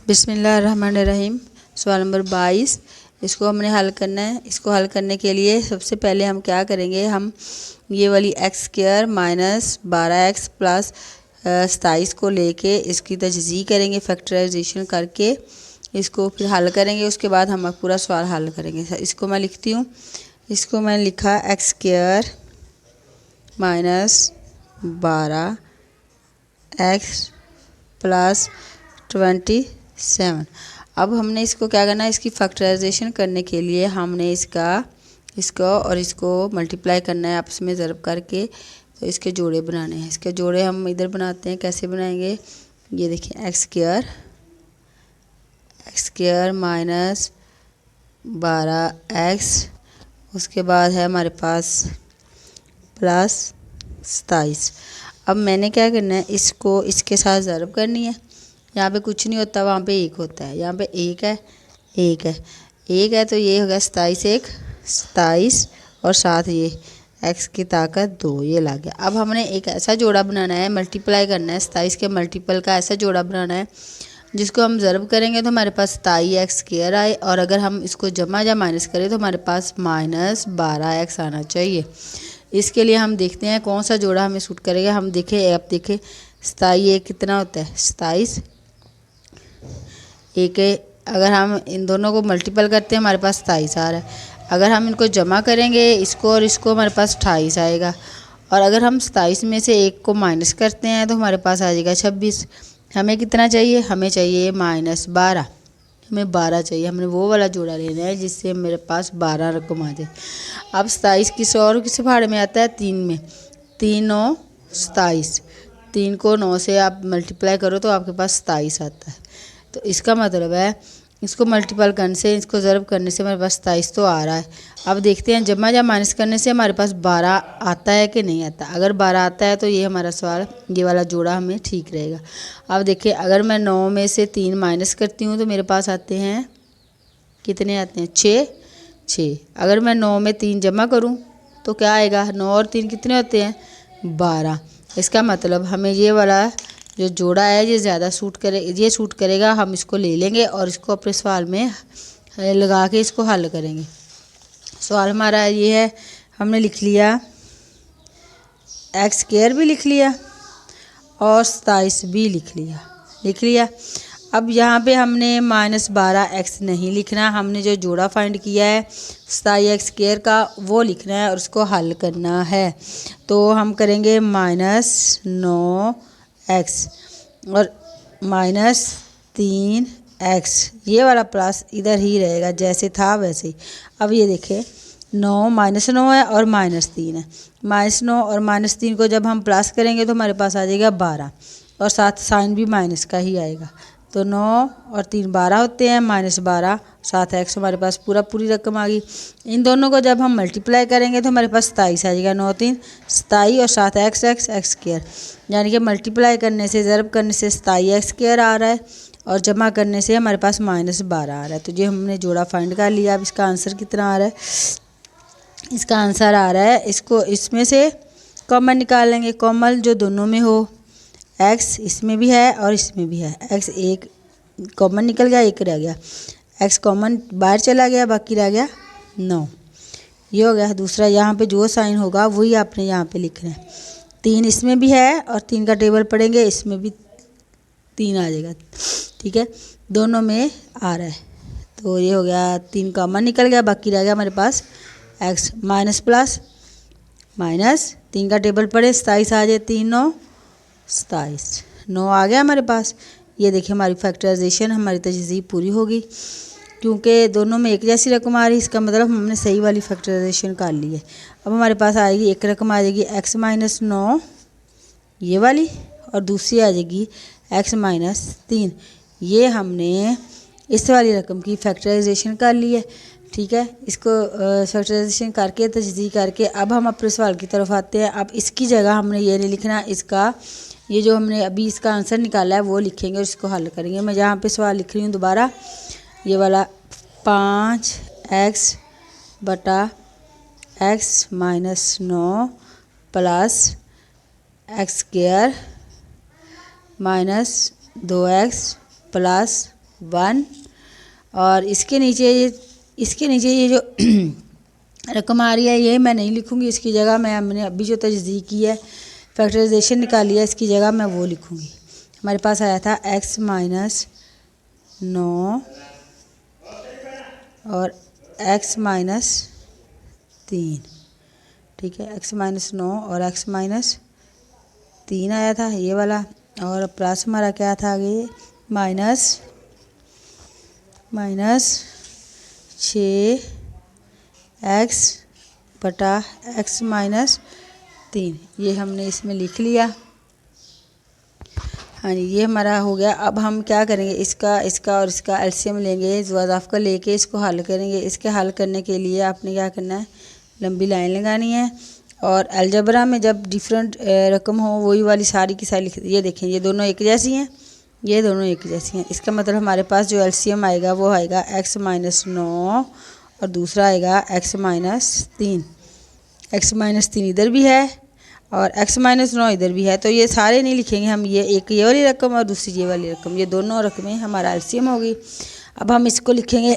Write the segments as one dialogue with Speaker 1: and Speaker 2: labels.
Speaker 1: बिस्मिल्लाहिर्रहमानिर्रहीम। सवाल नंबर 22 इसको हमने हल करना है। इसको हल करने के लिए सबसे पहले हम क्या करेंगे, हम ये वाली x square minus 12x plus 27 को लेके इसकी तजज़ी करेंगे, फैक्टराइजेशन करके इसको फिर हल करेंगे। उसके बाद हम पूरा सवाल हल करेंगे। इसको मैं लिखती हूँ। इसको मैंने लिखा x square minus 12x plus 27। अब हमने इसको क्या करना है, इसकी फैक्टराइजेशन करने के लिए हमने इसको और इसको मल्टीप्लाई करना है, आपस में ज़रब करके तो इसके जोड़े बनाने हैं। इसके जोड़े हम इधर बनाते हैं। कैसे बनाएंगे, ये देखिए एक्स स्क्वायर माइनस 12x, उसके बाद है हमारे पास प्लस 27। अब मैंने क्या करना है, इसको इसके साथ ज़रब करनी है। यहाँ पे कुछ नहीं होता, वहाँ पे एक होता है। यहाँ पे एक है तो ये होगा 27 और साथ ये x की ताकत 2, ये ला गया। अब हमने एक ऐसा जोड़ा बनाना है, मल्टीप्लाई करना है, 27 के मल्टीपल का ऐसा जोड़ा बनाना है जिसको हम ज़रब करेंगे तो हमारे पास 27x स्क्वायर आए, और अगर हम इसको जमा या माइनस करें तो हमारे पास माइनस 12x आना चाहिए। इसके लिए हम देखते हैं कौन सा जोड़ा हमें सूट करेगा। हम देखें, आप देखें 27 कितना होता है 27 एक है। अगर हम इन दोनों को मल्टीपल करते हैं हमारे पास 27 आ रहा है। अगर हम इनको जमा करेंगे इसको और इसको, हमारे पास 28 आएगा। और अगर हम 27 में से एक को माइनस करते हैं तो हमारे पास आ जाएगा 26। हमें कितना चाहिए, हमें चाहिए माइनस 12। हमें 12 चाहिए। हमने वो वाला जोड़ा लेना है जिससे मेरे पास 12 रकम आ जाए। अब 27 किस और किस भाड़े में आता है, 3 में। 3 9 27, 3 को 9 से आप मल्टीप्लाई करो तो आपके पास 27 आता है। तो इसका मतलब है इसको मल्टीपल करने से, इसको ज़रब करने से हमारे पास 27 तो आ रहा है। अब देखते हैं जमा या माइनस करने से हमारे पास 12 आता है कि नहीं आता। अगर 12 आता है तो ये हमारा सवाल, ये वाला जोड़ा हमें ठीक रहेगा। अब देखिए, अगर मैं 9 में से 3 माइनस करती हूँ तो मेरे पास आते हैं, कितने आते हैं 6। अगर मैं 9 में 3 जमा करूँ तो क्या आएगा, 9 और 3 कितने होते हैं 12। इसका मतलब हमें ये वाला जो जोड़ा है ये ज़्यादा सूट करेगा। हम इसको ले लेंगे और इसको अपने सवाल में लगा के इसको हल करेंगे। सवाल हमारा ये है, हमने लिख लिया एक्स स्क्वायर भी लिख लिया और 27 भी लिख लिया। अब यहाँ पे हमने माइनस 12x नहीं लिखना, हमने जो जोड़ा फाइंड किया है 27x स्क्वायर का वो लिखना है और उसको हल करना है। तो हम करेंगे माइनस 9x और माइनस 3x, ये वाला प्लस इधर ही रहेगा जैसे था वैसे ही। अब ये देखें, 9 माइनस 9 है और माइनस 3 है। माइनस 9 और माइनस 3 को जब हम प्लस करेंगे तो हमारे पास आ जाएगा 12, और साथ साइन भी माइनस का ही आएगा। तो 9 और 3 12 होते हैं, माइनस 12 साथ x, हमारे पास पूरी रकम आ गई। इन दोनों को जब हम मल्टीप्लाई करेंगे तो हमारे पास 27 आ जाएगा। 9 3 27 और साथ x स्क्वायर, यानी कि मल्टीप्लाई करने से, ज़रब करने से 27x स्क्वायर आ रहा है और जमा करने से हमारे पास माइनस 12 आ रहा है। तो ये हमने जोड़ा फाइंड कर लिया। अब इसका आंसर कितना आ रहा है, इसका आंसर आ रहा है, इसको इसमें से कॉमन निकालेंगे। कॉमन जो दोनों में हो, x इसमें भी है और इसमें भी है। x एक कॉमन निकल गया, एक रह गया। x कॉमन बाहर चला गया, बाकी रह गया 9। ये हो गया। दूसरा, यहाँ पे जो साइन होगा वही आपने यहाँ पे लिखना है। 3 इसमें भी है और 3 का टेबल पढ़ेंगे, इसमें भी 3 आ जाएगा। ठीक है, दोनों में आ रहा है। तो ये हो गया, 3 कॉमन निकल गया, बाकी रह गया हमारे पास x माइनस प्लस माइनस। 3 का टेबल पढ़े, 27 आ जाए, 3 9 27, 9 आ गया हमारे पास। ये देखिए हमारी फैक्टराइजेशन, हमारी तजज़ीह पूरी होगी क्योंकि दोनों में एक जैसी रकम आ रही है। इसका मतलब हमने सही वाली फैक्टराइजेशन कर ली है। अब हमारे पास आएगी एक रकम आ जाएगी x माइनस 9 ये वाली, और दूसरी आ जाएगी x माइनस 3। ये हमने इस वाली रकम की फैक्टराइजेशन कर ली है। ठीक है, इसको फैक्टराइजेशन करके, तजज़ीह करके अब हम अपने सवाल की तरफ आते हैं। अब इसकी जगह हमने ये नहीं लिखना, इसका ये जो हमने अभी इसका आंसर निकाला है वो लिखेंगे और इसको हल करेंगे। मैं यहाँ पे सवाल लिख रही हूँ दोबारा, ये वाला 5x बटा x minus 9 plus x square minus 2x plus 1 और इसके नीचे ये जो रकम आ रही है ये मैं नहीं लिखूँगी, इसकी जगह हमने अभी जो तजदीद की है, फैक्टराइजेशन निकाली है, इसकी जगह मैं वो लिखूँगी। हमारे पास आया था x माइनस 9 और x माइनस 3, ठीक है, x माइनस 9 और x माइनस 3 आया था ये वाला, और प्लस हमारा क्या था आगे माइनस 6x बटा x माइनस 3, ये हमने इसमें लिख लिया। हाँ जी, ये हमारा हो गया। अब हम क्या करेंगे, इसका और इसका एलसीएम लेंगे, ज़वाज़ाफ़ का लेके इसको हल करेंगे। इसके हल करने के लिए आपने क्या करना है, लंबी लाइन लगानी है, और अलजबरा में जब डिफरेंट रकम हो वही वाली सारी की सारी लिख। ये देखें, ये दोनों एक जैसी हैं, ये दोनों एक जैसी हैं। इसका मतलब हमारे पास जो एलसीएम आएगा वो आएगा x माइनस 9 और दूसरा आएगा x माइनस 3। x माइनस 3 इधर भी है और x माइनस 9 इधर भी है, तो ये सारे नहीं लिखेंगे हम, ये एक ये वाली रकम और दूसरी ये वाली रकम, ये दोनों रकमें हमारा एलसीएम होगी। अब हम इसको लिखेंगे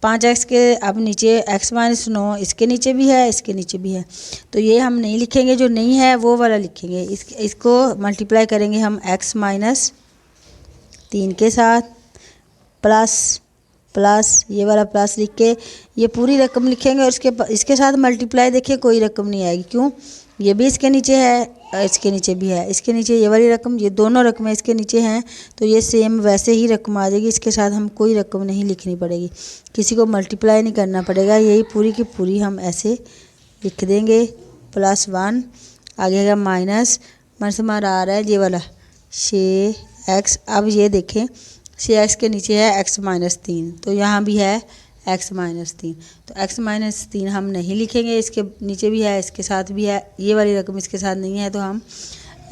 Speaker 1: 5x के, अब नीचे x माइनस 9 इसके नीचे भी है, इसके नीचे भी है, तो ये हम नहीं लिखेंगे, जो नहीं है वो वाला लिखेंगे। इसको मल्टीप्लाई करेंगे हम x माइनस 3 के साथ, प्लस ये वाला प्लस लिख के ये पूरी रकम लिखेंगे, और इसके साथ मल्टीप्लाई देखिए कोई रकम नहीं आएगी, क्यों, ये भी इसके नीचे है, इसके नीचे भी है, इसके नीचे ये वाली रकम, ये दोनों रकमें इसके नीचे हैं, तो ये सेम वैसे ही रकम आ जाएगी। इसके साथ हम कोई रकम नहीं लिखनी पड़ेगी, किसी को मल्टीप्लाई नहीं करना पड़ेगा, यही पूरी की पूरी हम ऐसे लिख देंगे। +1 आगे का माइनस हमारा आ रहा है ये वाला 6x। अब ये देखें 6x के नीचे है x माइनस 3, तो यहाँ भी है x माइनस 3, तो x माइनस 3 हम नहीं लिखेंगे, इसके नीचे भी है, इसके साथ भी है, ये वाली रकम इसके साथ नहीं है, तो हम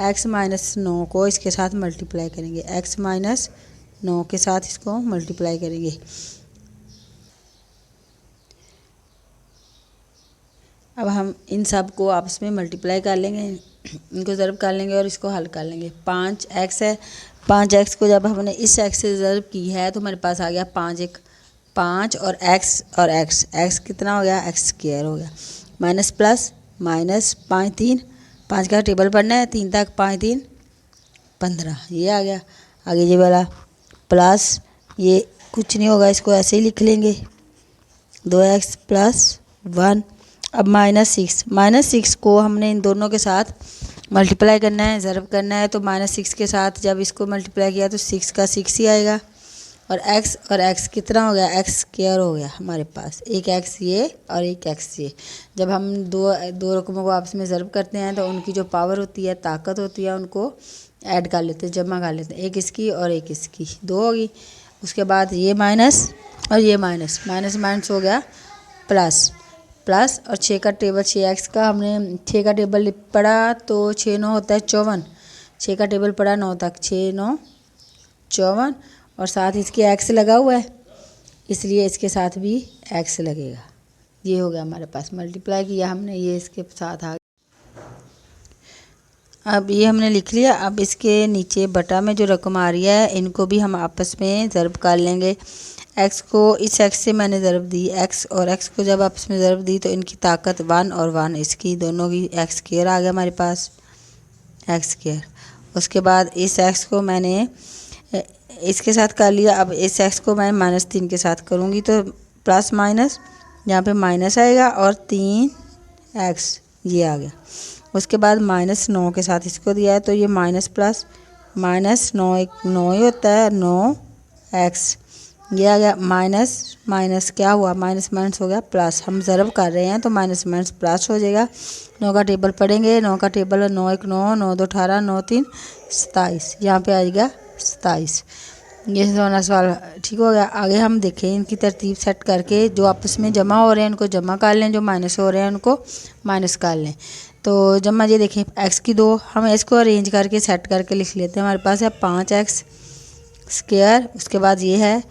Speaker 1: x माइनस 9 को इसके साथ मल्टीप्लाई करेंगे, x माइनस 9 के साथ इसको मल्टीप्लाई करेंगे। अब हम इन सब को आपस में मल्टीप्लाई कर लेंगे, इनको ज़रब कर लेंगे और इसको हल कर लेंगे। 5x है, 5x को जब हमने इस x से ज़रब की है तो हमारे पास आ गया 5 और x कितना हो गया, x स्क्वायर हो गया, माइनस प्लस माइनस 5 3, 5 का टेबल पढ़ना है, 3 तक 5 3 15, ये आ गया। आगे ये वाला प्लस, ये कुछ नहीं होगा, इसको ऐसे ही लिख लेंगे 2x + 1। अब -6 को हमने इन दोनों के साथ मल्टीप्लाई करना है, ज़रब करना है, तो -6 के साथ जब इसको मल्टीप्लाई किया तो 6 का 6 ही आएगा, और x कितना हो गया, x स्क्वायर हो गया हमारे पास, एक x ये और एक x ये। जब हम दो रकमों को आपस में ज़रब करते हैं तो उनकी जो पावर होती है, ताकत होती है, उनको ऐड कर लेते हैं, जमा कर लेते हैं, एक इसकी और एक इसकी, 2 होगी। उसके बाद ये माइनस और ये माइनस हो गया प्लस, और 6 का टेबल, 6x का हमने 6 का टेबल पढ़ा तो 6 9 होता है 54, 6 का टेबल पढ़ा 9 तक, 6 9 54, और साथ इसके x लगा हुआ है, इसलिए इसके साथ भी x लगेगा। ये हो गया हमारे पास, मल्टीप्लाई किया हमने, ये इसके साथ आ गया। अब ये हमने लिख लिया। अब इसके नीचे बटा में जो रकम आ रही है इनको भी हम आपस में ज़रब कर लेंगे। x को इस x से मैंने ज़रब दी, x और x को जब आपस में ज़रब दी तो इनकी ताकत 1 और 1, इसकी दोनों की x स्क्वायर आ गया हमारे पास, x स्क्वायर। उसके बाद इस x को मैंने इसके साथ कर लिया। अब इस x को मैं -3 के साथ करूँगी तो प्लस माइनस यहाँ पे माइनस आएगा और 3x ये आ गया। उसके बाद -9 के साथ इसको दिया है तो ये माइनस प्लस -9 9 ही होता है, 9x ये आ गया, माइनस क्या हुआ, माइनस हो गया प्लस, हम ज़रब कर रहे हैं तो माइनस प्लस हो जाएगा। 9 का टेबल पढ़ेंगे, 9 का टेबल 9 1 9 9 2 18 9 3 27, यहाँ पे आएगा 27। ये वाला सवाल ठीक हो गया। आगे हम देखें इनकी तरतीब सेट करके, जो आपस में जमा हो रहे हैं उनको जमा कर लें, जो माइनस हो रहे हैं उनको माइनस कर लें। तो जमा ये देखें x की 2, हम इसको अरेंज करके सेट करके लिख लेते हैं। हमारे पास है 5x स्क्वायर, उसके बाद ये है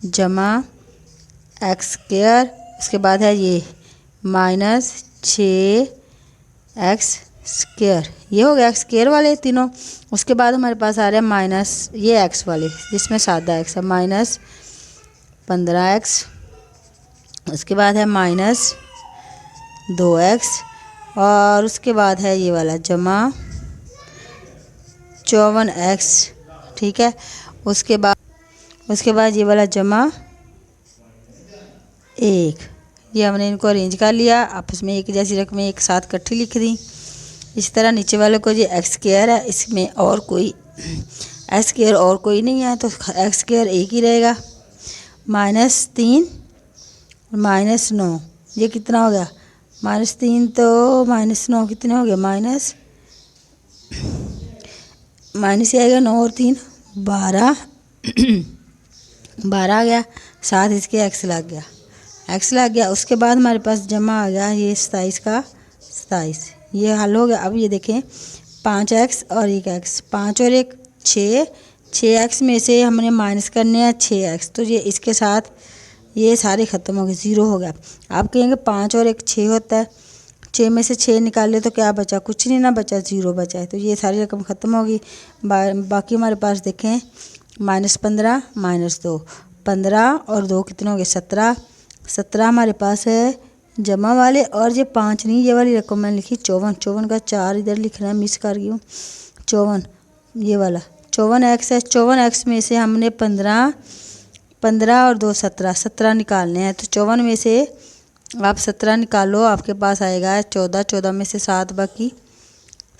Speaker 1: जमा x स्क्वायर, उसके बाद है ये -6x स्क्वायर, ये हो गया स्क्वायर वाले तीनों। उसके बाद हमारे पास आ रहा है माइनस ये एक्स वाले जिसमें सादा एक्स है, माइनस 15x। उसके बाद है माइनस 2x और उसके बाद है ये वाला जमा 54x। ठीक है, उसके बाद ये वाला जमा 1। ये हमने इनको अरेंज कर लिया, आपस में एक जैसी रकमें एक साथ इकट्ठी लिख दी। इस तरह नीचे वाले को ये एक्स स्क्वायर है, इसमें और कोई एक्स स्क्वायर और कोई नहीं है तो एक्स स्क्वायर एक ही रहेगा। -3 -9, ये कितना हो गया? -3 तो -9 कितने हो गए? माइनस ये आएगा 9 और 3 12 12 आ गया, साथ इसके एक्स लग गया। उसके बाद हमारे पास जमा आ गया ये 27 का 27, ये हल हो गया। अब ये देखें 5x और 1x, 5 और 1 6, 6x में से हमने माइनस करने हैं 6x, तो ये इसके साथ ये सारे ख़त्म हो गए, 0 हो गया। आप कहेंगे 5 और 1 6 होता है, 6 में से 6 निकाले तो क्या बचा? कुछ नहीं ना बचा, 0 बचा है। तो ये सारी रकम ख़त्म होगी। बाकी हमारे पास देखें -15 -2, 15 और 2 कितने हो गए? 17 हमारे पास है जमा वाले, और ये 5 नहीं, ये वाली रकम मैंने लिखी 54 का 4 इधर लिखना है, मिस कर गई हूँ। 54 ये वाला 54x है। 54x में से हमने 15 और 2 17 निकालने हैं। तो 54 में से आप 17 निकालो, आपके पास आएगा 14, 14 में से 7 बाकी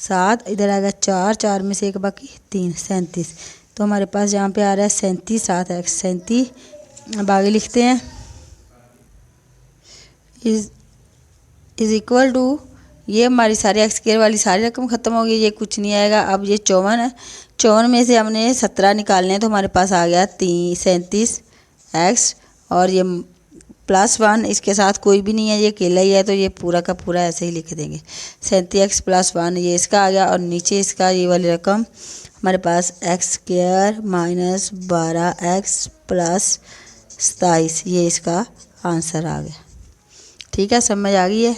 Speaker 1: 7, इधर आएगा 4, 4 में से 1 बाकी 3, 37। तो हमारे पास यहाँ पे आ रहा है 37 7x 37। अब आगे लिखते हैं इज इक्वल टू, ये हमारी सारी एक्स स्क्वायर वाली सारी रकम ख़त्म हो गई, ये कुछ नहीं आएगा। अब ये 54 है, 54 में से हमने 17 निकालने हैं तो हमारे पास आ गया 37x, और ये +1 इसके साथ कोई भी नहीं है, ये अकेला ही है, तो ये पूरा का पूरा ऐसे ही लिख देंगे 37x + 1, ये इसका आ गया। और नीचे इसका ये वाली रकम हमारे पास x² - 12x + 27, ये इसका आंसर आ गया। ठीक है, समझ आ गई है।